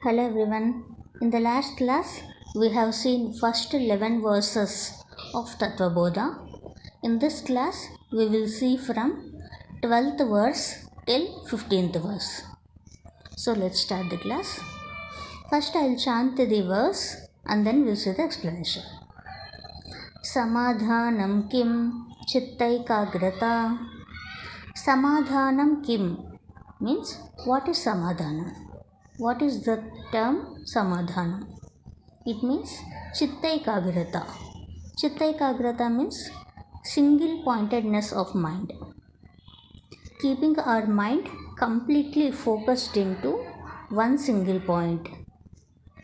Hello everyone. In the last class, we have seen first 11 verses of Tattvabodha. In this class, we will see from 12th verse till 15th verse. So let's start the class. First I will chant the verse and then we'll see the explanation. Samadhanam kim chittaikagrata. Samadhanam kim means what is samadhanam? What is the term samadhanam? It means chittaikagrata. Chittaikagrata means single pointedness of mind. Keeping our mind completely focused into one single point.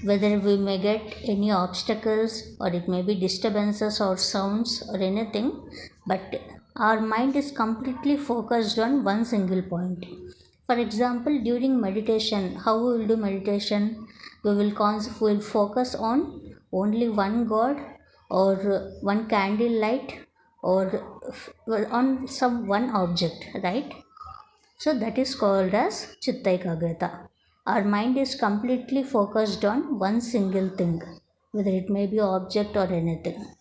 Whether we may get any obstacles or it may be disturbances or sounds or anything, but our mind is completely focused on one single point. For example, during meditation, how we will do meditation? We will focus on only one God or one candle light or on some one object, right? So that is called as chittaikagrata. Our mind is completely focused on one single thing, whether it may be object or anything.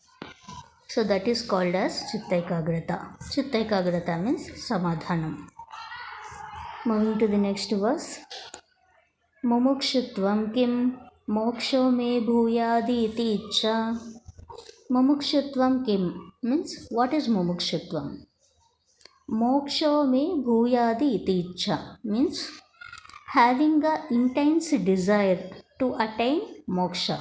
So that is called as chittaikagrata. Chittaikagrata means samadhanam. Moving to the next verse. Mumukshutvam kim moksho me bhuyadi iti icha. Mumukshutvam kim means what is mumukshutvam? Moksho me bhuyadi iti icha means having an intense desire to attain moksha.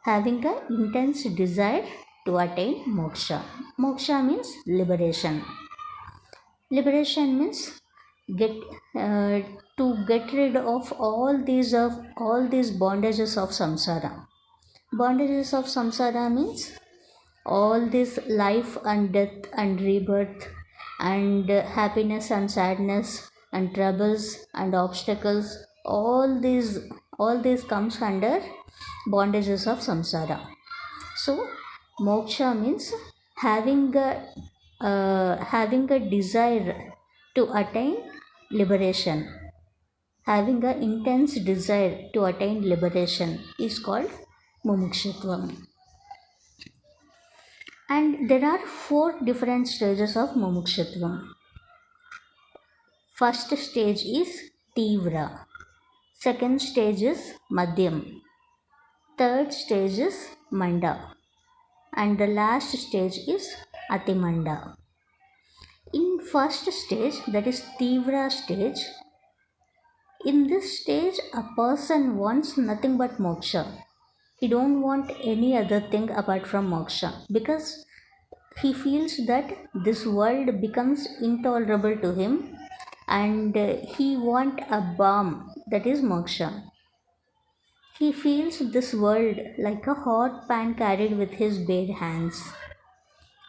Having an intense desire to attain moksha. Moksha means liberation. Liberation means to get rid of all these bondages of samsara. Bondages of samsara means all this life and death and rebirth and happiness and sadness and troubles and obstacles. All these comes under bondages of samsara. So moksha means having a desire to attain liberation. Having an intense desire to attain liberation is called mumukshutvam. And there are 4 different stages of mumukshutvam. First stage is tivra. Second stage is madhyam. Third stage is manda. And the last stage is atimanda. In first stage, that is tivra stage, in this stage a person wants nothing but moksha. He don't want any other thing apart from moksha because he feels that this world becomes intolerable to him and he wants a balm, that is moksha. He feels this world like a hot pan carried with his bare hands.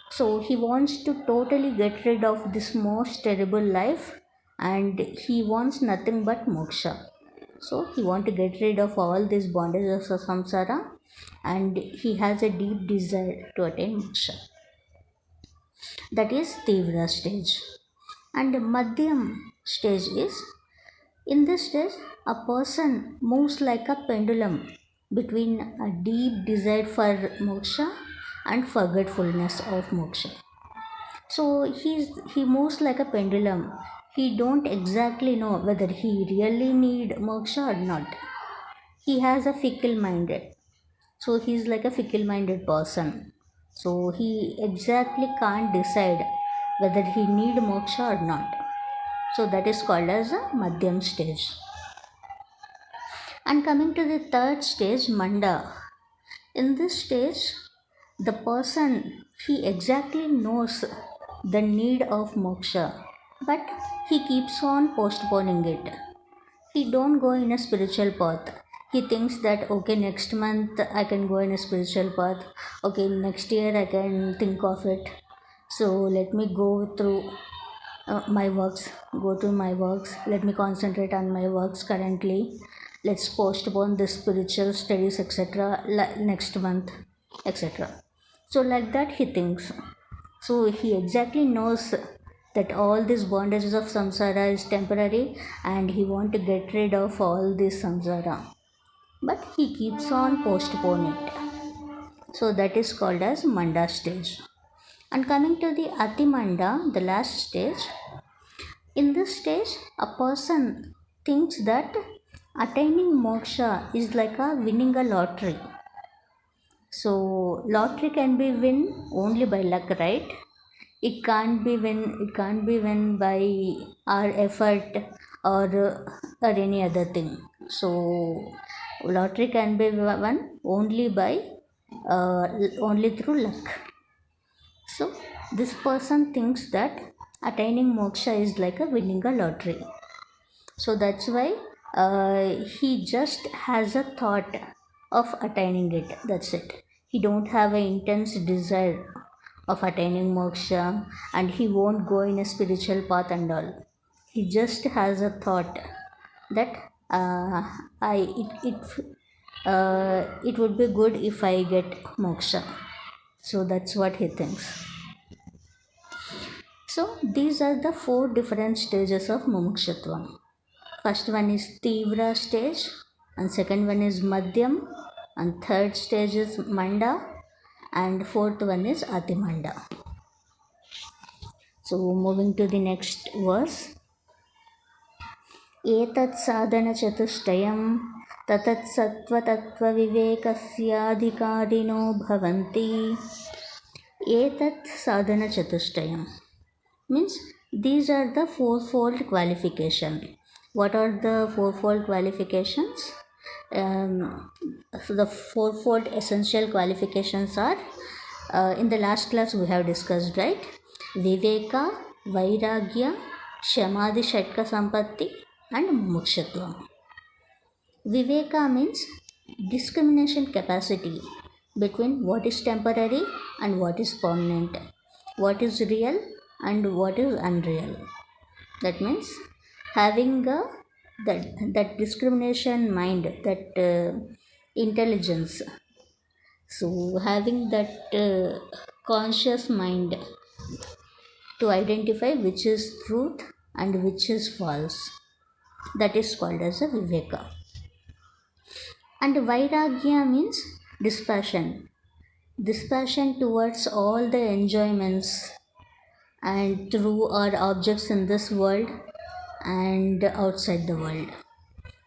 So he wants to totally get rid of this most terrible life and he wants nothing but moksha. So he wants to get rid of all these bondages of samsara and he has a deep desire to attain moksha. That is tivra stage. And madhyam stage is, in this stage a person moves like a pendulum between a deep desire for moksha and forgetfulness of moksha. So he moves like a pendulum. He don't exactly know whether he really need moksha or not. He has a fickle minded. So he is like a fickle minded person. So he exactly can't decide whether he need moksha or not. So that is called as a madhyam stage. And coming to the third stage, manda. In this stage, the person, he exactly knows the need of moksha, but he keeps on postponing it. He don't go in a spiritual path. He thinks that okay, next month I can go in a spiritual path. Okay, next year I can think of it. So let me go through my works. Let me concentrate on my works currently. Let's postpone the spiritual studies, etc. next month, etc. So like that he thinks. So he exactly knows that all these bondages of samsara is temporary and he want to get rid of all this samsara, but he keeps on postponing it. So that is called as manda stage. And coming to the atimanda, the last stage, in this stage a person thinks that attaining moksha is like a winning a lottery. So lottery can be win only by luck, right? It can't be win by our effort or any other thing. So lottery can be won only by only through luck. So this person thinks that attaining moksha is like a winning a lottery. So that's why he just has a thought of attaining it. That's it. He don't have an intense desire of attaining moksha, and he won't go in a spiritual path and all. He just has a thought that it would be good if I get moksha. So that's what he thinks. So these are the 4 different stages of mumukshutvam. First one is Tivra stage, and second one is Madhyam, and third stage is Manda, and fourth one is Atimanda. So moving to the next verse. Etat sadhana chatustayam tatat sattva tattva vivekasyadhikarino bhavanti. Etat sadhana chatustayam means these are the fourfold qualification. What are the fourfold qualifications? So the fourfold essential qualifications are in the last class we have discussed, right? Viveka, Vairagya, Shamadhi Shatka Sampatti and Mukshatvam. Viveka means discrimination capacity between what is temporary and what is permanent, what is real and what is unreal. That means having that discrimination mind, that intelligence. So having that conscious mind to identify which is truth and which is false. That is called as a viveka. And vairagya means dispassion. Dispassion towards all the enjoyments and through our objects in this world and outside the world.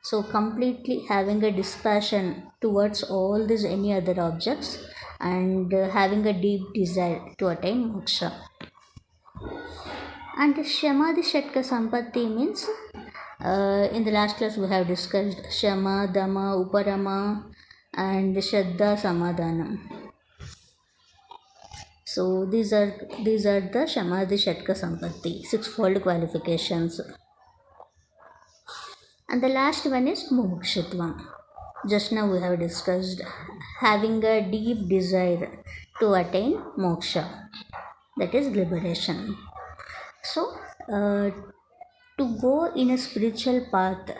So completely having a dispassion towards all these any other objects and having a deep desire to attain moksha. And Shamadhi Shatka Sampatti means in the last class we have discussed Shama, Dama, Uparama and Shraddha Samadhanam. So these are the Shamadhi Shatka Sampatti, 6-fold qualifications. And the last one is Mumukshutvam. Just now we have discussed having a deep desire to attain moksha, that is liberation. So to go in a spiritual path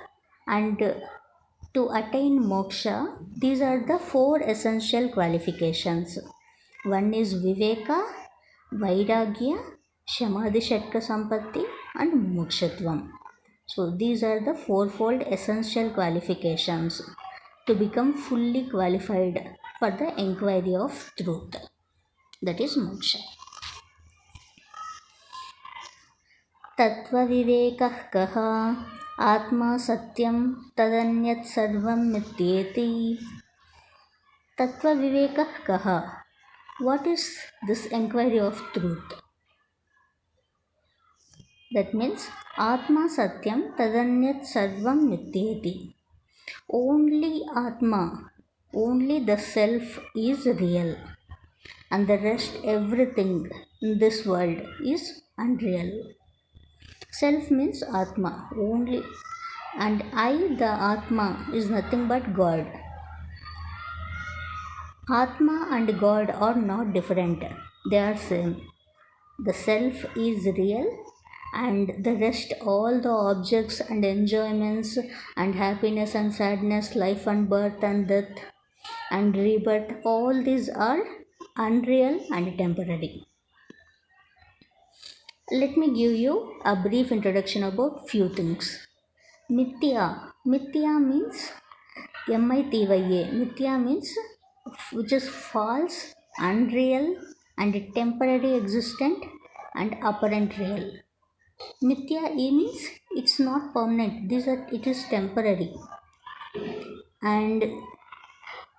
and to attain moksha, these are the 4 essential qualifications. One is Viveka, Vairagya, Shamadhi Shatka Sampatti and Mumukshutvam. So these are the fourfold essential qualifications to become fully qualified for the enquiry of truth, that is moksha. Tattvabodha kaha atma satyam tadanyat sarvam mityeti. Tattvabodha kaha. What is this enquiry of truth? That means Atma Satyam Tadanyat Sarvam Mityeti. Only Atma, only the self is real, and the rest everything in this world is unreal. Self means Atma only, and I, the Atma, is nothing but God. Atma and God are not different, they are same. The self is real and the rest, all the objects and enjoyments and happiness and sadness, life and birth and death and rebirth, all these are unreal and temporary. Let me give you a brief introduction about few things. Mithya. Mithya means M-I-T-Y-A. Mithya means which is false, unreal, and temporary existent and apparent real. Mithya E means it's not permanent. It is temporary, and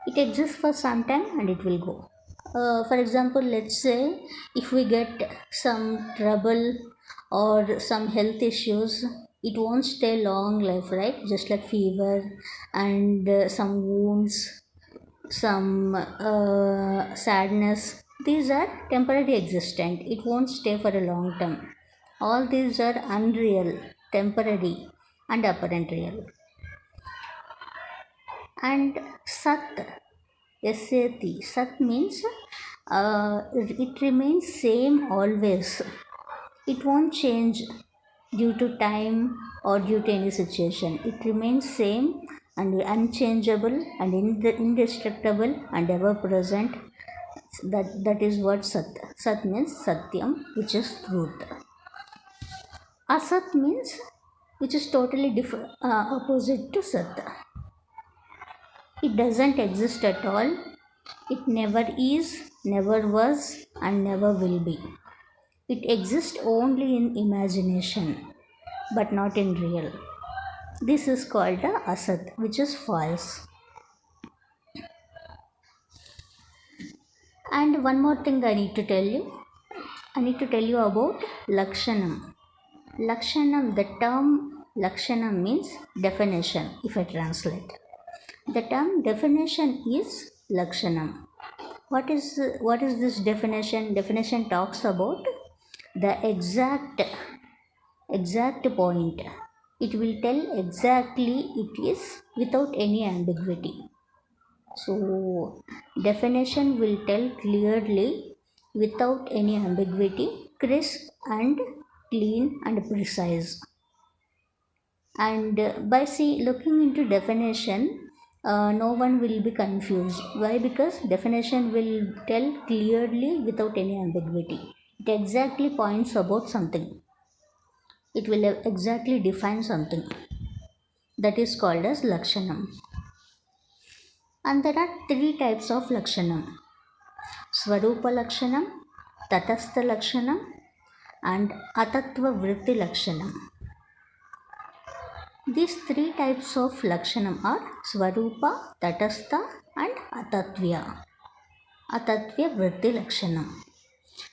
it exists for some time and it will go. For example, let's say if we get some trouble or some health issues, it won't stay long life, right? Just like fever and some wounds, some sadness. These are temporary existent. It won't stay for a long term. All these are unreal, temporary, and apparent real. And Sat, S-A-T, Sat means it remains same always. It won't change due to time or due to any situation. It remains same and unchangeable and indestructible and ever present. That is what Sat. Sat means Satyam, which is truth. Asat means which is totally different, opposite to Sat. It doesn't exist at all. It never is, never was, and never will be. It exists only in imagination, but not in real. This is called the Asat, which is false. And one more thing I need to tell you. I need to tell you about Lakshanam. Lakshanam, the term Lakshanam means definition, if I translate. The term definition is Lakshanam. What is this definition? Definition talks about the exact point. It will tell exactly it is without any ambiguity. So definition will tell clearly without any ambiguity, crisp and clean and precise. And by looking into definition, no one will be confused. Why? Because definition will tell clearly without any ambiguity. It exactly points about something. It will exactly define something. That is called as Lakshanam. And there are three types of Lakshanam. Swarupa Lakshanam, Tatastha Lakshanam, and Atattva-Vritti Lakshanam. These three types of Lakshanam are Swarupa, Tatastha, and Atattva. Atattva-Vritti Lakshanam.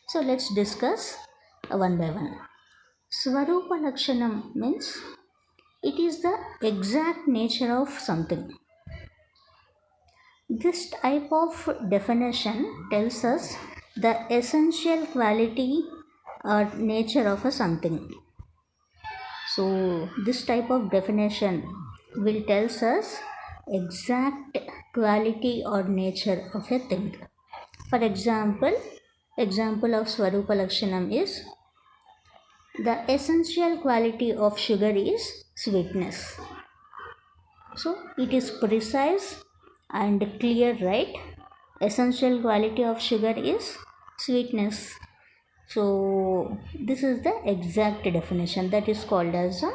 So let's discuss one by one. Swarupa Lakshanam means it is the exact nature of something. This type of definition tells us the essential quality or nature of a something. So this type of definition will tells us exact quality or nature of a thing. For example of Swarupa Lakshanam is the essential quality of sugar is sweetness. So it is precise and clear, right? Essential quality of sugar is sweetness. So this is the exact definition that is called as a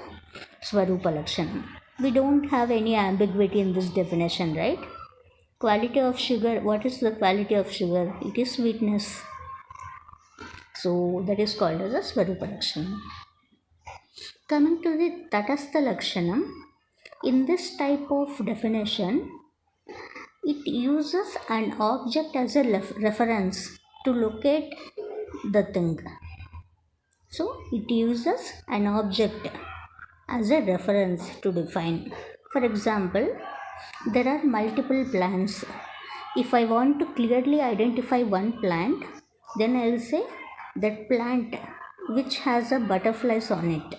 Swarupa Lakshanam. We don't have any ambiguity in this definition, right? Quality of sugar, what is the quality of sugar? It is sweetness. So that is called as a Swarupa Lakshanam. Coming to the Tatastha Lakshanam, in this type of definition, it uses an object as a reference to locate the thing. So it uses an object as a reference to define. For example, there are multiple plants. If I want to clearly identify one plant, then I will say that plant which has a butterflies on it.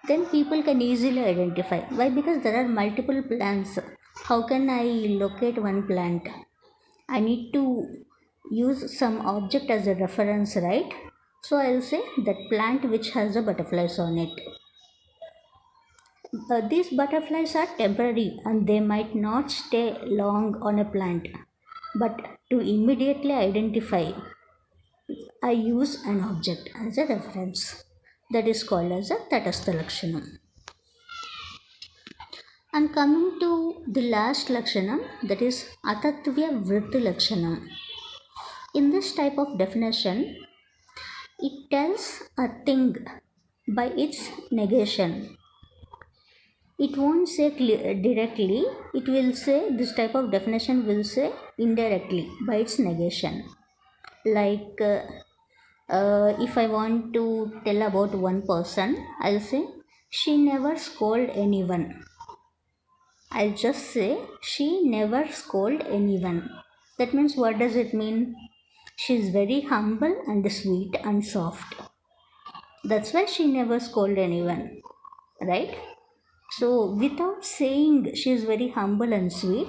Then people can easily identify. Why? Because there are multiple plants. How can I locate one plant? I need to use some object as a reference, right? So I will say that plant which has a butterflies on it. These butterflies are temporary and they might not stay long on a plant. But to immediately identify I use an object as a reference. That is called as a Tatastha Lakshanam. And coming to the last Lakshanam, that is Atatva Vritti Lakshanam. In this type of definition, it tells a thing by its negation. It won't say directly, it will say, this type of definition will say indirectly by its negation. Like if I want to tell about one person, I'll say she never scold anyone. I'll just say she never scold anyone. That means, what does it mean? She is very humble and sweet and soft. That's why she never scold anyone, right? So without saying she is very humble and sweet,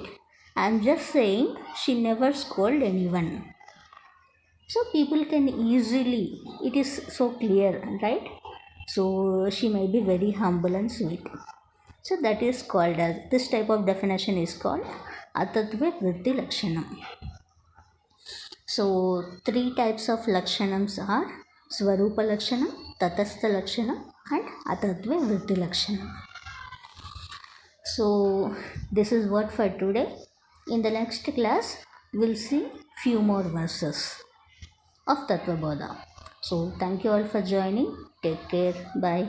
I'm just saying she never scold anyone. So people can easily, it is so clear, right? So she may be very humble and sweet. So that is called as, this type of definition is called Atatva Vritti Lakshanam. So three types of Lakshanams are Swarupa Lakshanam, Tatastha Lakshanam and Atatva Vritti Lakshanam. So this is what for today. In the next class, we'll see few more verses of Tattvabodha. So thank you all for joining. Take care. Bye.